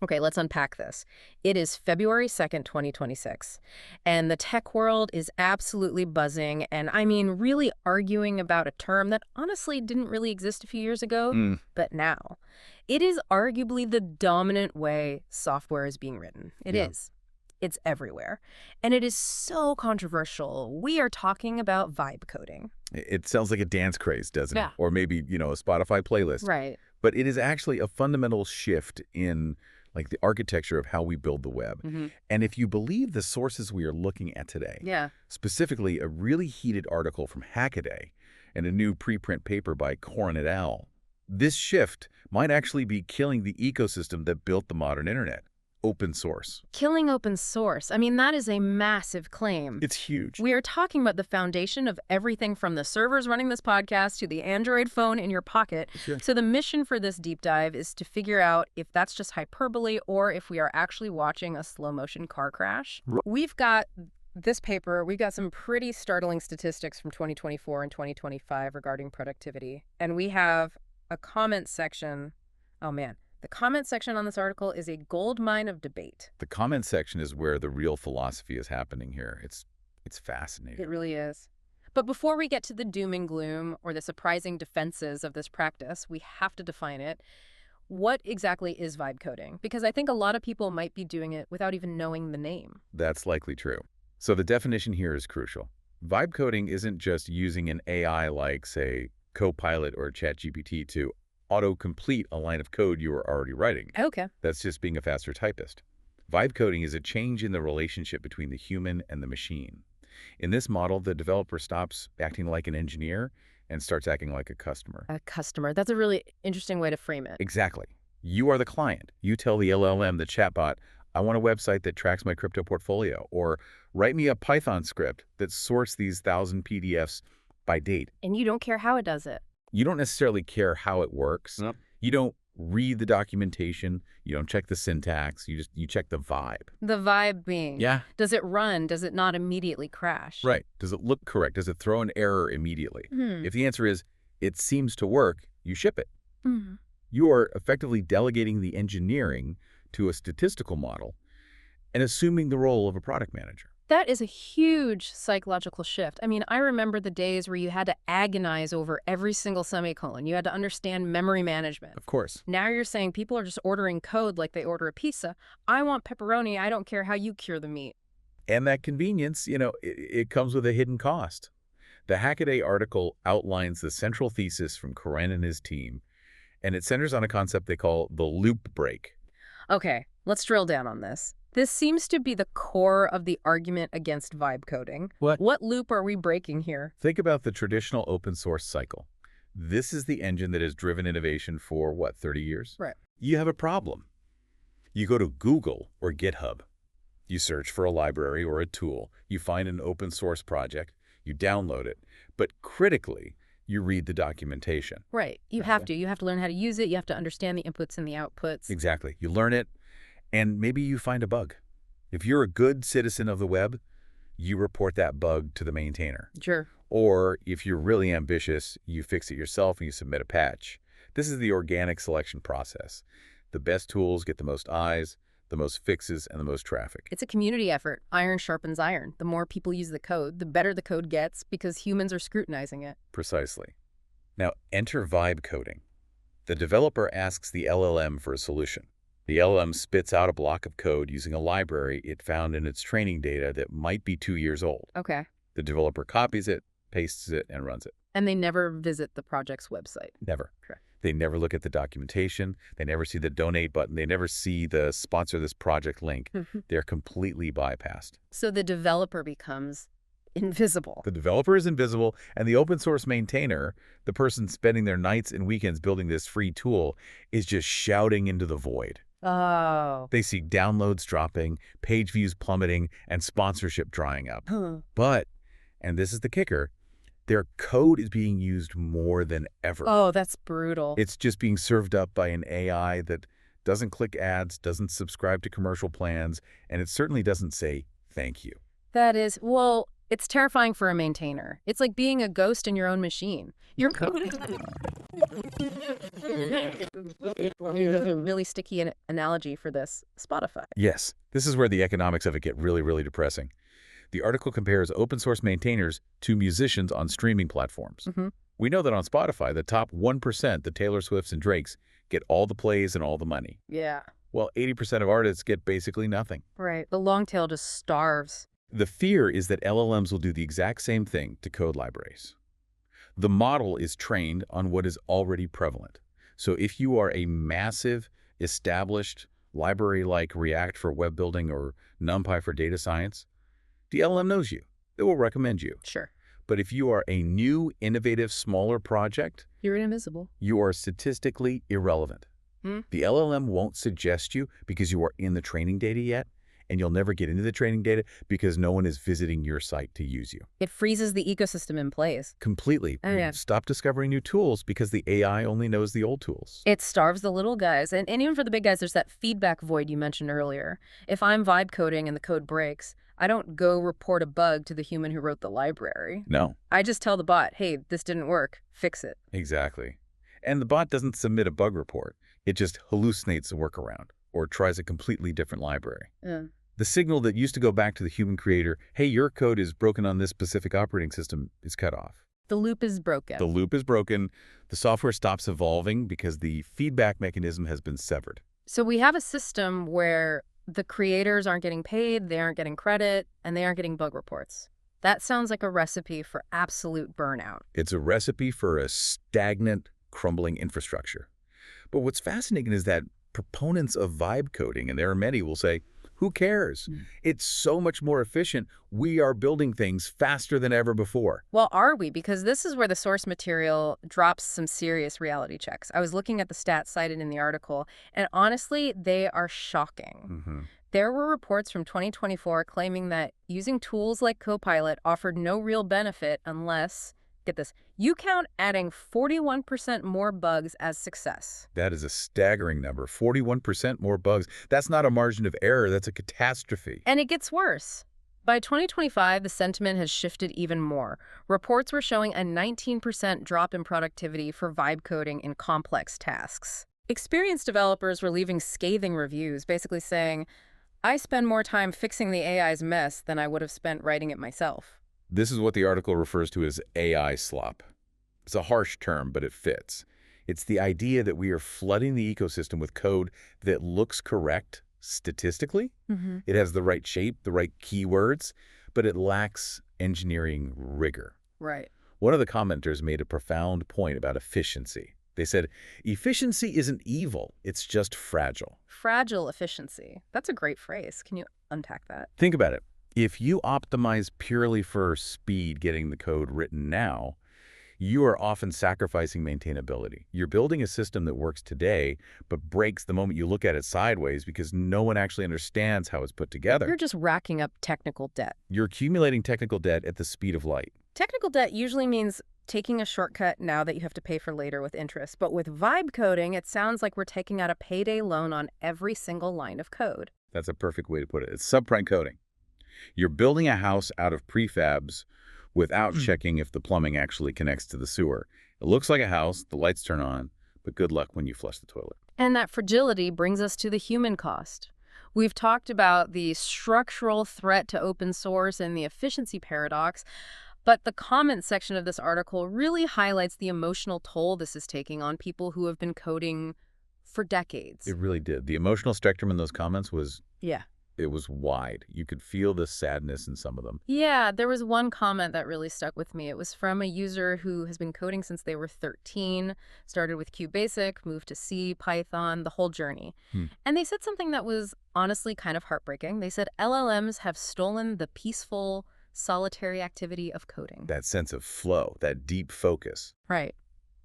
Okay, let's unpack this. It is February 2nd, 2026, and the tech world is absolutely buzzing, and I mean really arguing about a term that honestly didn't really exist a few years ago, Mm, but now. It is arguably the dominant way software is being written. It yeah. is. It's everywhere. And it is so controversial. We are talking about vibe coding. It sounds like a dance craze, doesn't it? Yeah. Or maybe, a Spotify playlist. Right. But it is actually a fundamental shift in like the architecture of how we build the web. Mm-hmm. And if you believe the sources we are looking at today, Yeah. specifically a really heated article from Hackaday and a new preprint paper by Corin et al., this shift might actually be killing the ecosystem that built the modern internet, open source. Killing open source. I mean, that is a massive claim. It's huge. We are talking about the foundation of everything from the servers running this podcast to the Android phone in your pocket. Sure. So the mission for this deep dive is to figure out if that's just hyperbole or if we are actually watching a slow-motion car crash. We've got this paper, we've got some pretty startling statistics from 2024 and 2025 regarding productivity. And we have a comment section. Oh, man. The comment section on this article is a gold mine of debate. The comment section is where the real philosophy is happening here. It's fascinating. It really is. But before we get to the doom and gloom or the surprising defenses of this practice, we have to define it. What exactly is vibe coding? Because I think a lot of people might be doing it without even knowing the name. That's likely true. So the definition here is crucial. Vibe coding isn't just using an AI like, say, Copilot or ChatGPT to auto-complete a line of code you were already writing. Okay. That's just being a faster typist. Vibe coding is a change in the relationship between the human and the machine. In this model, the developer stops acting like an engineer and starts acting like a customer. A customer. That's a really interesting way to frame it. Exactly. You are the client. You tell the LLM, the chatbot, I want a website that tracks my crypto portfolio, or write me a Python script that sorts these 1,000 PDFs by date. And you don't care how it does it. You don't necessarily care how it works. Nope. You don't read the documentation. You don't check the syntax. You check the vibe. The vibe being. Yeah. Does it run? Does it not immediately crash? Right. Does it look correct? Does it throw an error immediately? If the answer is, it seems to work, you ship it. You are effectively delegating the engineering to a statistical model and assuming the role of a product manager. That is a huge psychological shift. I mean, I remember the days where you had to agonize over every single semicolon. You had to understand memory management. Of course. Now you're saying people are just ordering code like they order a pizza. I want pepperoni. I don't care how you cure the meat. And that convenience, it comes with a hidden cost. The Hackaday article outlines the central thesis from Corin and his team, and it centers on a concept they call the loop break. Okay, let's drill down on this. This seems to be the core of the argument against vibe coding. What loop are we breaking here? Think about the traditional open source cycle. This is the engine that has driven innovation for, 30 years? Right. You have a problem. You go to Google or GitHub. You search for a library or a tool. You find an open source project. You download it. But critically, you read the documentation. Right. You have to. You have to learn how to use it. You have to understand the inputs and the outputs. Exactly. You learn it, and maybe you find a bug. If you're a good citizen of the web, you report that bug to the maintainer. Sure. Or if you're really ambitious, you fix it yourself and you submit a patch. This is the organic selection process. The best tools get the most eyes, the most fixes, and the most traffic. It's a community effort. Iron sharpens iron. The more people use the code, the better the code gets because humans are scrutinizing it. Precisely. Now enter vibe coding. The developer asks the LLM for a solution. The LLM spits out a block of code using a library it found in its training data that might be 2 years old. Okay. The developer copies it, pastes it, and runs it. And they never visit the project's website. Never. Correct. They never look at the documentation. They never see the donate button. They never see the sponsor this project link. They're completely bypassed. So the developer becomes invisible. The developer is invisible, and the open source maintainer, the person spending their nights and weekends building this free tool, is just shouting into the void. Oh. They see downloads dropping, page views plummeting, and sponsorship drying up. But, and this is the kicker, their code is being used more than ever. Oh, that's brutal. It's just being served up by an AI that doesn't click ads, doesn't subscribe to commercial plans, and it certainly doesn't say thank you. That is, well, It's terrifying for a maintainer. It's like being a ghost in your own machine. Your code is a really sticky analogy for this. Spotify. Yes, this is where the economics of it get really, really depressing. The article compares open source maintainers to musicians on streaming platforms. We know that on Spotify, the top 1%, the Taylor Swifts and Drakes, get all the plays and all the money. Yeah. Well, 80% of artists get basically nothing. Right. The long tail just starves. The fear is that LLMs will do the exact same thing to code libraries. The model is trained on what is already prevalent. So if you are a massive, established library like React for web building or NumPy for data science, the LLM knows you. It will recommend you. Sure. But if you are a new, innovative, smaller project, You're invisible. you are statistically irrelevant. The LLM won't suggest you because you are in the training data yet, and you'll never get into the training data because no one is visiting your site to use you. It freezes the ecosystem in place. Completely. Oh, yeah. Stop discovering new tools because the AI only knows the old tools. It starves the little guys. And even for the big guys, there's that feedback void you mentioned earlier. If I'm vibe coding and the code breaks, I don't go report a bug to the human who wrote the library. No. I just tell the bot, hey, this didn't work. Fix it. Exactly. And the bot doesn't submit a bug report. It just hallucinates a workaround or tries a completely different library. The signal that used to go back to the human creator, hey, your code is broken on this specific operating system, is cut off. The loop is broken. The loop is broken. The software stops evolving because the feedback mechanism has been severed. So we have a system where the creators aren't getting paid, they aren't getting credit, and they aren't getting bug reports. That sounds like a recipe for absolute burnout. It's a recipe for a stagnant, crumbling infrastructure. But what's fascinating is that proponents of vibe coding, and there are many, will say, who cares? It's so much more efficient. We are building things faster than ever before. Well, are we? Because this is where the source material drops some serious reality checks. I was looking at the stats cited in the article, and honestly, they are shocking. There were reports from 2024 claiming that using tools like Copilot offered no real benefit unless, get this, you count adding 41% more bugs as success. That is a staggering number. 41% more bugs. That's not a margin of error. That's a catastrophe. And it gets worse. By 2025, the sentiment has shifted even more. Reports were showing a 19% drop in productivity for vibe coding in complex tasks. Experienced developers were leaving scathing reviews, basically saying, I spend more time fixing the AI's mess than I would have spent writing it myself. This is what the article refers to as AI slop. It's a harsh term, but it fits. It's the idea that we are flooding the ecosystem with code that looks correct statistically. It has the right shape, the right keywords, but it lacks engineering rigor. Right. One of the commenters made a profound point about efficiency. They said, efficiency isn't evil, it's just fragile. Fragile efficiency. That's a great phrase. Can you unpack that? Think about it. If you optimize purely for speed getting the code written now, you are often sacrificing maintainability. You're building a system that works today, but breaks the moment you look at it sideways because no one actually understands how it's put together. You're just racking up technical debt. You're accumulating technical debt at the speed of light. Technical debt usually means taking a shortcut now that you have to pay for later with interest. But with vibe coding, it sounds like we're taking out a payday loan on every single line of code. That's a perfect way to put it. It's subprime coding. You're building a house out of prefabs without checking if the plumbing actually connects to the sewer. It looks like a house, the lights turn on, but good luck when you flush the toilet. And that fragility brings us to the human cost. We've talked about the structural threat to open source and the efficiency paradox, but the comments section of this article really highlights the emotional toll this is taking on people who have been coding for decades. It really did. The emotional spectrum in those comments was... Yeah. It was wide. You could feel the sadness in some of them. Yeah, there was one comment that really stuck with me. It was from a user who has been coding since they were 13, started with QBasic, moved to C, Python, the whole journey. And they said something that was honestly kind of heartbreaking. They said LLMs have stolen the peaceful, solitary activity of coding. That sense of flow, that deep focus. Right.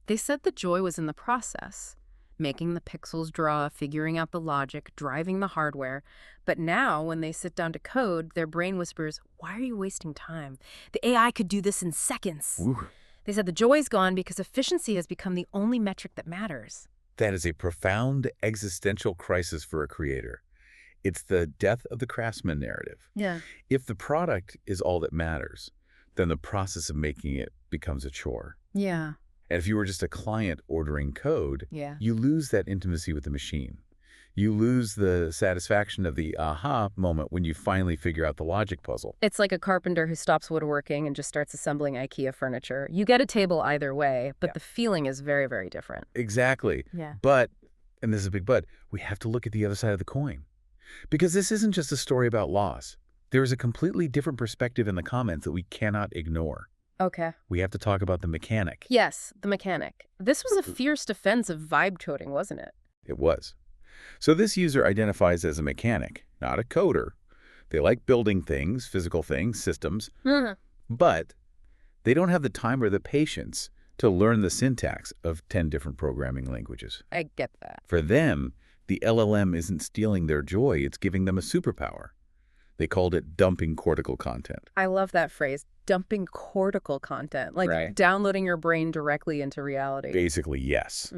They said the joy was in the process. Making the pixels draw, figuring out the logic, driving the hardware. But now, when they sit down to code, their brain whispers, why are you wasting time? The AI could do this in seconds. Ooh. They said the joy's gone because efficiency has become the only metric that matters. That is a profound existential crisis for a creator. It's the death of the craftsman narrative. Yeah. If the product is all that matters, then the process of making it becomes a chore. Yeah. And if you were just a client ordering code, Yeah. you lose that intimacy with the machine. You lose the satisfaction of the aha moment when you finally figure out the logic puzzle. It's like a carpenter who stops woodworking and just starts assembling IKEA furniture. You get a table either way, but the feeling is very, very different. Exactly. Yeah. But, and this is a big but, we have to look at the other side of the coin. Because this isn't just a story about loss. There is a completely different perspective in the comments that we cannot ignore. Okay. We have to talk about the mechanic. Yes, the mechanic. This was a fierce defense of vibe coding, wasn't it? It was. So this user identifies as a mechanic, not a coder. They like building things, physical things, systems, but they don't have the time or the patience to learn the syntax of 10 different programming languages. I get that. For them, the LLM isn't stealing their joy, it's giving them a superpower. They called it dumping cortical content. I love that phrase, dumping cortical content, like downloading your brain directly into reality. Basically, yes.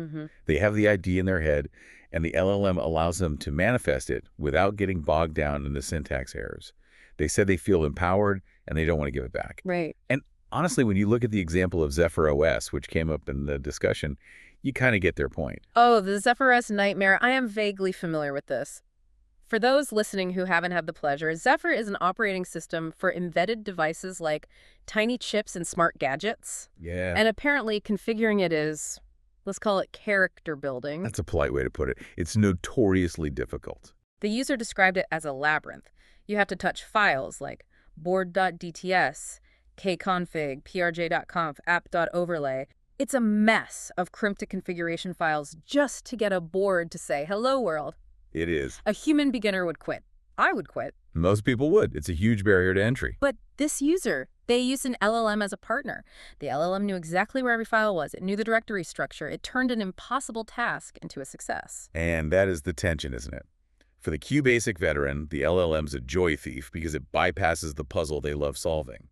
They have the idea in their head, and the LLM allows them to manifest it without getting bogged down in the syntax errors. They said they feel empowered, and they don't want to give it back. Right. And honestly, when you look at the example of Zephyr OS, which came up in the discussion, you kind of get their point. Oh, the Zephyr OS nightmare. I am vaguely familiar with this. For those listening who haven't had the pleasure, Zephyr is an operating system for embedded devices like tiny chips and smart gadgets. Yeah. And apparently configuring it is, let's call it character building. That's a polite way to put it. It's notoriously difficult. The user described it as a labyrinth. You have to touch files like board.dts, kconfig, prj.conf, app.overlay. It's a mess of cryptic configuration files just to get a board to say, hello, world. It is. A human beginner would quit. I would quit. Most people would. It's a huge barrier to entry. But this user, they used an LLM as a partner. The LLM knew exactly where every file was. It knew the directory structure. It turned an impossible task into a success. And that is the tension, isn't it? For the QBasic veteran, the LLM's a joy thief because it bypasses the puzzle they love solving.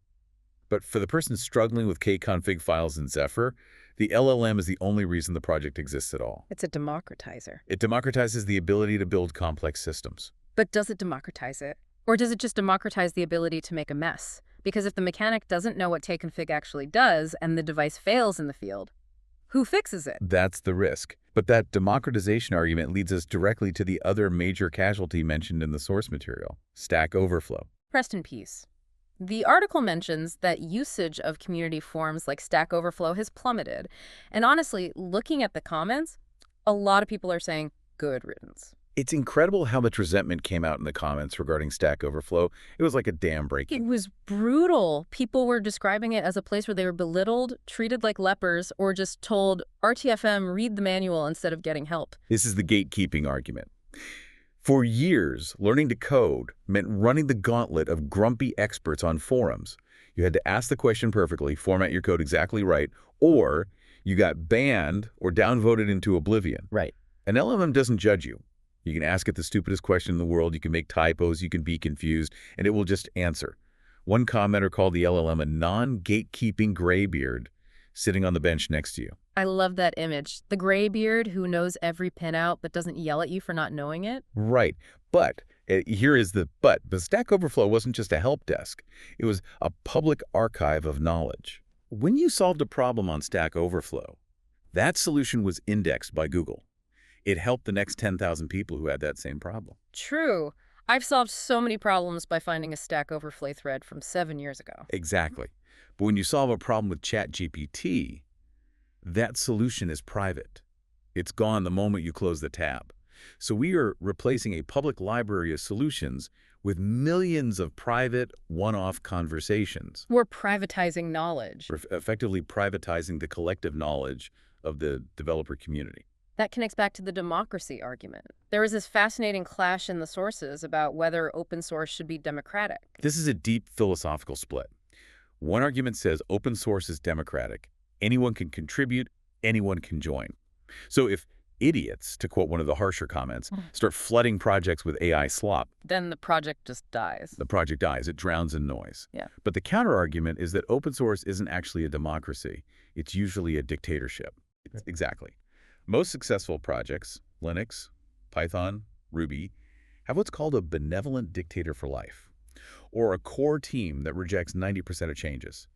But for the person struggling with kconfig files in Zephyr, the LLM is the only reason the project exists at all. It's a democratizer. It democratizes the ability to build complex systems. But does it democratize it? Or does it just democratize the ability to make a mess? Because if the mechanic doesn't know what kconfig actually does and the device fails in the field, who fixes it? That's the risk. But that democratization argument leads us directly to the other major casualty mentioned in the source material, Stack Overflow. Rest in peace. The article mentions that usage of community forums like Stack Overflow has plummeted. And honestly, looking at the comments, a lot of people are saying, good riddance. It's incredible how much resentment came out in the comments regarding Stack Overflow. It was like a dam breaking. It was brutal. People were describing it as a place where they were belittled, treated like lepers, or just told, RTFM, read the manual instead of getting help. This is the gatekeeping argument. For years, learning to code meant running the gauntlet of grumpy experts on forums. You had to ask the question perfectly, format your code exactly right, or you got banned or downvoted into oblivion. Right. An LLM doesn't judge you. You can ask it the stupidest question in the world, you can make typos, you can be confused, and it will just answer. One commenter called the LLM a non-gatekeeping graybeard sitting on the bench next to you. I love that image. The graybeard who knows every pinout but doesn't yell at you for not knowing it. Right. But here is the but. But Stack Overflow wasn't just a help desk. It was a public archive of knowledge. When you solved a problem on Stack Overflow, that solution was indexed by Google. It helped the next 10,000 people who had that same problem. True. I've solved so many problems by finding a Stack Overflow thread from 7 years ago. Exactly. But when you solve a problem with ChatGPT, that solution is private. It's gone the moment you close the tab. So we are replacing a public library of solutions with millions of private, one-off conversations. We're privatizing knowledge. We're effectively privatizing the collective knowledge of the developer community. That connects back to the democracy argument. There was this fascinating clash in the sources about whether open source should be democratic. This is a deep philosophical split. One argument says open source is democratic. Anyone can contribute, anyone can join. So if idiots, to quote one of the harsher comments, start flooding projects with AI slop, then the project just dies. the project dies. It drowns in noise. Yeah. But the counter-argument is that open source isn't actually a democracy. It's usually a dictatorship. Exactly. Most successful projects, Linux, Python, Ruby, have what's called a benevolent dictator for life, or a core team that rejects 90% of changes.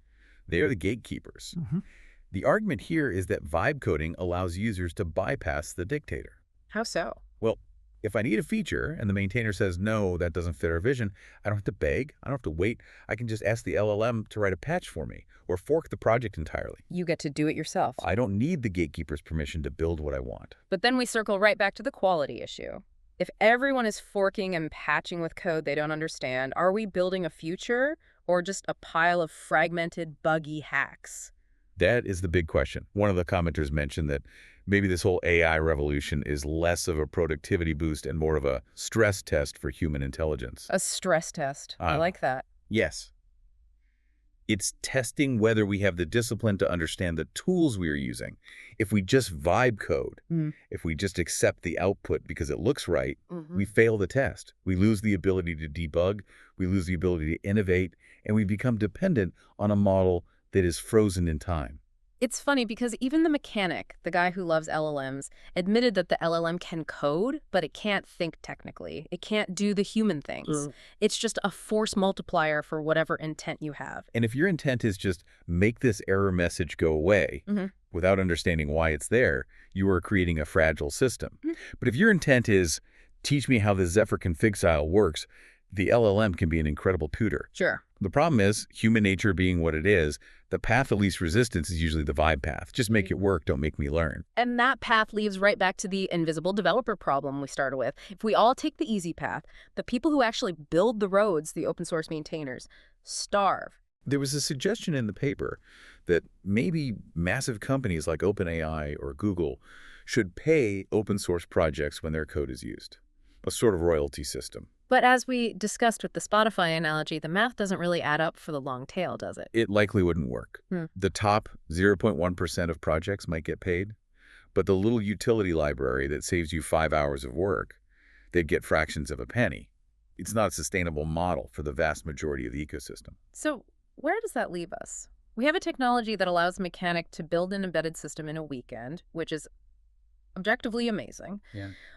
They are the gatekeepers. The argument here is that vibe coding allows users to bypass the dictator. How so? Well, if I need a feature and the maintainer says, no, that doesn't fit our vision, I don't have to beg. I don't have to wait. I can just ask the LLM to write a patch for me or fork the project entirely. You get to do it yourself. I don't need the gatekeeper's permission to build what I want. But then we circle right back to the quality issue. If everyone is forking and patching with code they don't understand, are we building a future or just a pile of fragmented, buggy hacks? That is the big question. One of the commenters mentioned that maybe this whole AI revolution is less of a productivity boost and more of a stress test for human intelligence. A stress test. I like that. Yes. It's testing whether we have the discipline to understand the tools we are using. If we just vibe code, if we just accept the output because it looks right, we fail the test. We lose the ability to debug, we lose the ability to innovate, and we become dependent on a model that is frozen in time. It's funny because even the mechanic, the guy who loves LLMs, admitted that the LLM can code, but it can't think technically. It can't do the human things. It's just a force multiplier for whatever intent you have. And if your intent is just make this error message go away without understanding why it's there, you are creating a fragile system. But if your intent is teach me how the Zephyr config file works, the LLM can be an incredible tutor. Sure. The problem is, human nature being what it is, the path of least resistance is usually the vibe path. Just make it work, don't make me learn. And that path leads right back to the invisible developer problem we started with. If we all take the easy path, the people who actually build the roads, the open source maintainers, starve. There was a suggestion in the paper that maybe massive companies like OpenAI or Google should pay open source projects when their code is used. A sort of royalty system. But as we discussed with the Spotify analogy, the math doesn't really add up for the long tail, does it? It likely wouldn't work. The top 0.1% of projects might get paid, but the little utility library that saves you 5 hours of work, they'd get fractions of a penny. It's not a sustainable model for the vast majority of the ecosystem. So where does that leave us? We have a technology that allows a mechanic to build an embedded system in a weekend, which is objectively amazing.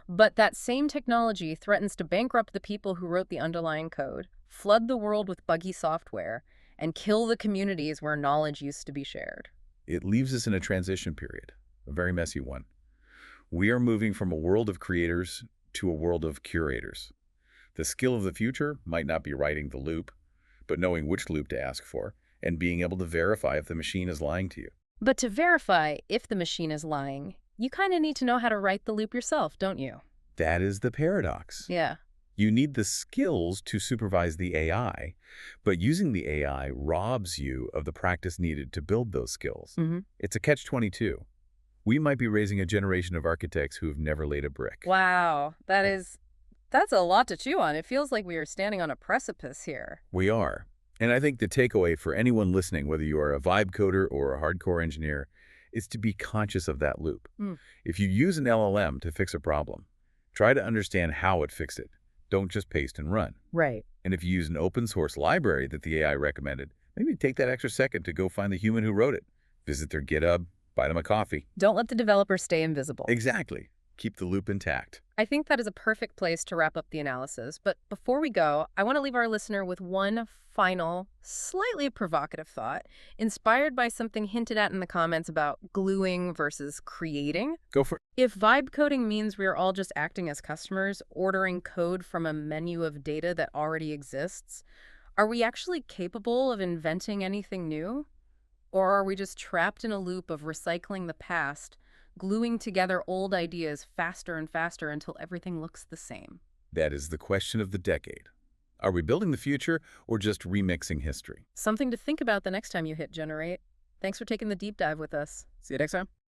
But that same technology threatens to bankrupt the people who wrote the underlying code, flood the world with buggy software, and kill the communities where knowledge used to be shared. It leaves us in a transition period, a very messy one. We are moving from a world of creators to a world of curators. The skill of the future might not be writing the loop, but knowing which loop to ask for and being able to verify if the machine is lying to you. But to verify if the machine is lying, you kind of need to know how to write the loop yourself, don't you? That is the paradox. Yeah. You need the skills to supervise the AI, but using the AI robs you of the practice needed to build those skills. It's a catch-22. We might be raising a generation of architects who have never laid a brick. Wow, that's a lot to chew on. It feels like we are standing on a precipice here. We are. And I think the takeaway for anyone listening, whether you are a vibe coder or a hardcore engineer, is to be conscious of that loop. If you use an LLM to fix a problem, try to understand how it fixed it. Don't just paste and run. Right. And if you use an open source library that the AI recommended, maybe take that extra second to go find the human who wrote it. Visit their GitHub, buy them a coffee. Don't let the developer stay invisible. Exactly. Keep the loop intact. I think that is a perfect place to wrap up the analysis. But before we go, I want to leave our listener with one final, slightly provocative thought, inspired by something hinted at in the comments about gluing versus creating. Go for it. If vibe coding means we are all just acting as customers, ordering code from a menu of data that already exists, are we actually capable of inventing anything new? Or are we just trapped in a loop of recycling the past, gluing together old ideas faster and faster until everything looks the same? That is the question of the decade. Are we building the future or just remixing history? Something to think about the next time you hit generate. Thanks for taking the deep dive with us. See you next time.